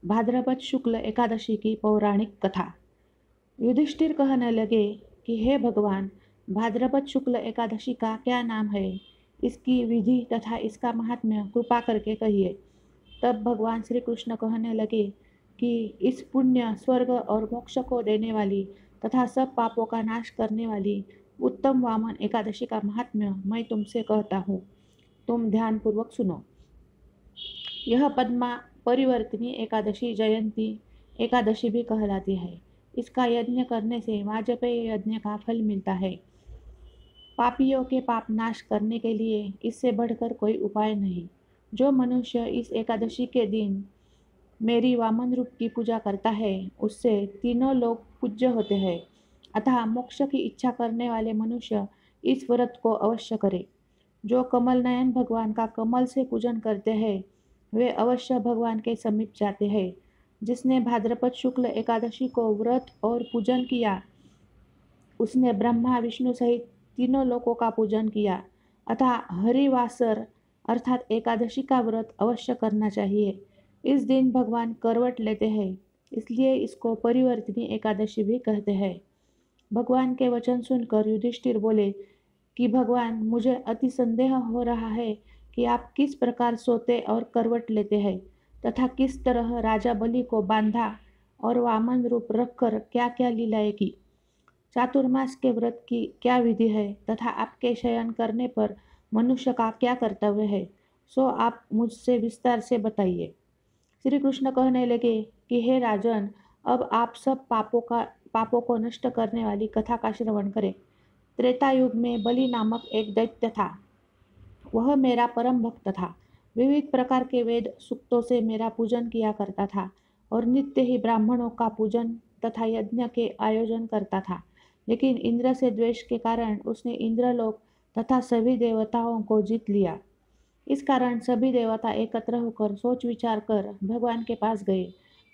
भाद्रपद शुक्ल एकादशी की पौराणिक कथा। युधिष्ठिर कहने लगे कि हे भगवान, भाद्रपद शुक्ल एकादशी का क्या नाम है, इसकी विधि तथा इसका महात्म्य कृपा करके कहिए। तब भगवान श्री कृष्ण कहने लगे कि इस पुण्य, स्वर्ग और मोक्ष को देने वाली तथा सब पापों का नाश करने वाली उत्तम वामन एकादशी का महात्म्य मैं तुमसे कहता हूँ। तुम ध्यानपूर्वक सुनो। यह पद्मा परिवर्तिनी एकादशी जयंती एकादशी भी कहलाती है। इसका यज्ञ करने से वाजपेय यज्ञ का फल मिलता है। पापियों के पाप नाश करने के लिए इससे बढ़कर कोई उपाय नहीं। जो मनुष्य इस एकादशी के दिन मेरी वामन रूप की पूजा करता है, उससे तीनों लोग पूज्य होते हैं। अतः मोक्ष की इच्छा करने वाले मनुष्य इस व्रत को अवश्य करे। जो कमल नयन भगवान का कमल से पूजन करते हैं, वे अवश्य भगवान के समीप जाते हैं। जिसने भाद्रपद शुक्ल एकादशी को व्रत और पूजन किया, उसने ब्रह्मा विष्णु सहित तीनों लोकों का पूजन किया। अतः हरिवासर अर्थात एकादशी का व्रत अवश्य करना चाहिए। इस दिन भगवान करवट लेते हैं, इसलिए इसको परिवर्तिनी एकादशी भी कहते हैं। भगवान के वचन सुनकर युधिष्ठिर बोले कि भगवान, मुझे अति संदेह हो रहा है कि आप किस प्रकार सोते और करवट लेते हैं तथा किस तरह राजा बलि को बांधा और वामन रूप रखकर क्या क्या लीलाएं की। चातुर्मास के व्रत की क्या विधि है तथा आपके शयन करने पर मनुष्य का क्या कर्तव्य है, सो आप मुझसे विस्तार से बताइए। श्री कृष्ण कहने लगे कि हे राजन, अब आप सब पापों को नष्ट करने वाली कथा का श्रवण करें। त्रेता युग में बलि नामक एक दैत्य था। वह मेरा परम भक्त था। विविध प्रकार के वेद सूक्तों से मेरा पूजन किया करता था और नित्य ही ब्राह्मणों का पूजन तथा यज्ञ के आयोजन करता था। लेकिन इंद्र से द्वेष के कारण उसने इंद्रलोक तथा सभी देवताओं को जीत लिया। इस कारण सभी देवता एकत्र होकर सोच विचार कर भगवान के पास गए।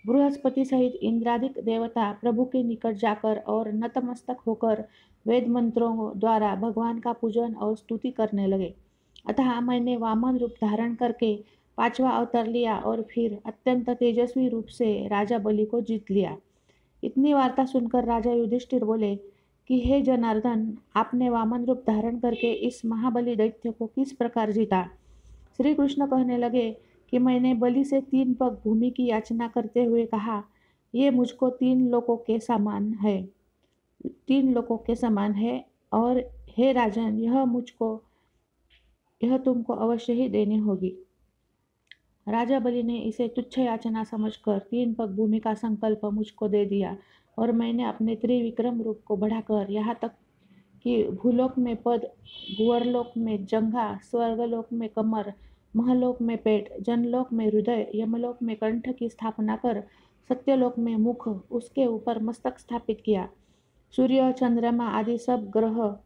बृहस्पति सहित इंद्रादिक देवता प्रभु के निकट जाकर और नतमस्तक होकर वेद मंत्रों द्वारा भगवान का पूजन और स्तुति करने लगे। अतः मैंने वामन रूप धारण करके 5वां अवतार लिया और फिर अत्यंत तेजस्वी रूप से राजा बलि को जीत लिया। इतनी वार्ता सुनकर राजा युधिष्ठिर बोले कि हे जनार्दन, आपने वामन रूप धारण करके इस महाबली दैत्य को किस प्रकार जीता। श्री कृष्ण कहने लगे कि मैंने बलि से 3 पग भूमि की याचना करते हुए कहा, ये मुझको 3 लोकों के समान है, 3 लोकों के समान है, और हे राजन, यह तुमको अवश्य ही देनी होगी। राजा बलि ने इसे तुच्छ याचना समझकर 3 पग भूमि का संकल्प मुझको दे दिया और मैंने अपने त्रिविक्रम रूप को बढ़ाकर यहाँ तक कि भूलोक में पद, भुवरलोक में जंघा, स्वर्गलोक में कमर, महलोक में पेट, जनलोक में हृदय, यमलोक में कंठ की स्थापना कर सत्यलोक में मुख, उसके ऊपर मस्तक स्थापित किया। सूर्य, चंद्रमा आदि सब ग्रह,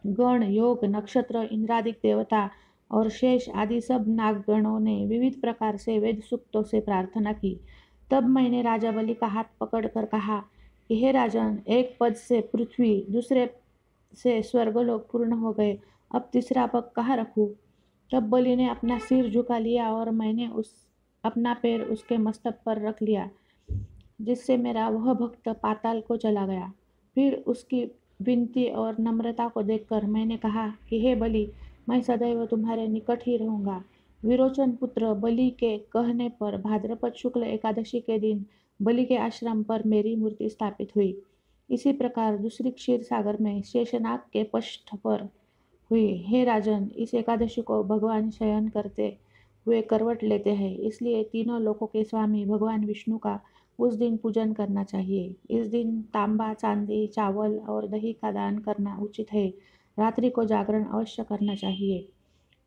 गण, योग, नक्षत्र, इंद्रादिक देवता और शेष आदि सब नागगणों ने विविध प्रकार से वेद सूक्तों से प्रार्थना की। तब मैंने राजा बलि का हाथ पकड़कर कहा कि हे राजन, एक पद से पृथ्वी, दूसरे से स्वर्गलोक पूर्ण हो गए, अब तीसरा पग कहाँ रखूं। तब बलि ने अपना सिर झुका लिया और मैंने अपना पैर उसके मस्तक पर रख लिया, जिससे मेरा वह भक्त पाताल को चला गया। फिर उसकी विनती और नम्रता को देखकर मैंने कहा कि हे बलि, मैं सदैव तुम्हारे निकट ही रहूँगा। विरोचन पुत्र बलि के कहने पर भाद्रपद शुक्ल एकादशी के दिन बलि के आश्रम पर मेरी मूर्ति स्थापित हुई। इसी प्रकार दूसरी क्षीर सागर में शेषनाग के पृष्ठ पर हुई। हे राजन, इस एकादशी को भगवान शयन करते हुए करवट लेते हैं, इसलिए तीनों लोकों के स्वामी भगवान विष्णु का उस दिन पूजन करना चाहिए। इस दिन तांबा, चांदी, चावल और दही का दान करना उचित है। रात्रि को जागरण अवश्य करना चाहिए।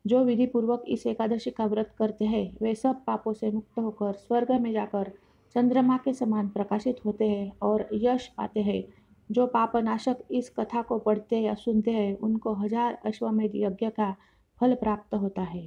जो विधि पूर्वक इस एकादशी का व्रत करते हैं, वे सब पापों से मुक्त होकर स्वर्ग में जाकर चंद्रमा के समान प्रकाशित होते हैं और यश पाते हैं। जो पापनाशक इस कथा को पढ़ते या सुनते हैं, उनको 1000 अश्वमेध यज्ञ का फल प्राप्त होता है।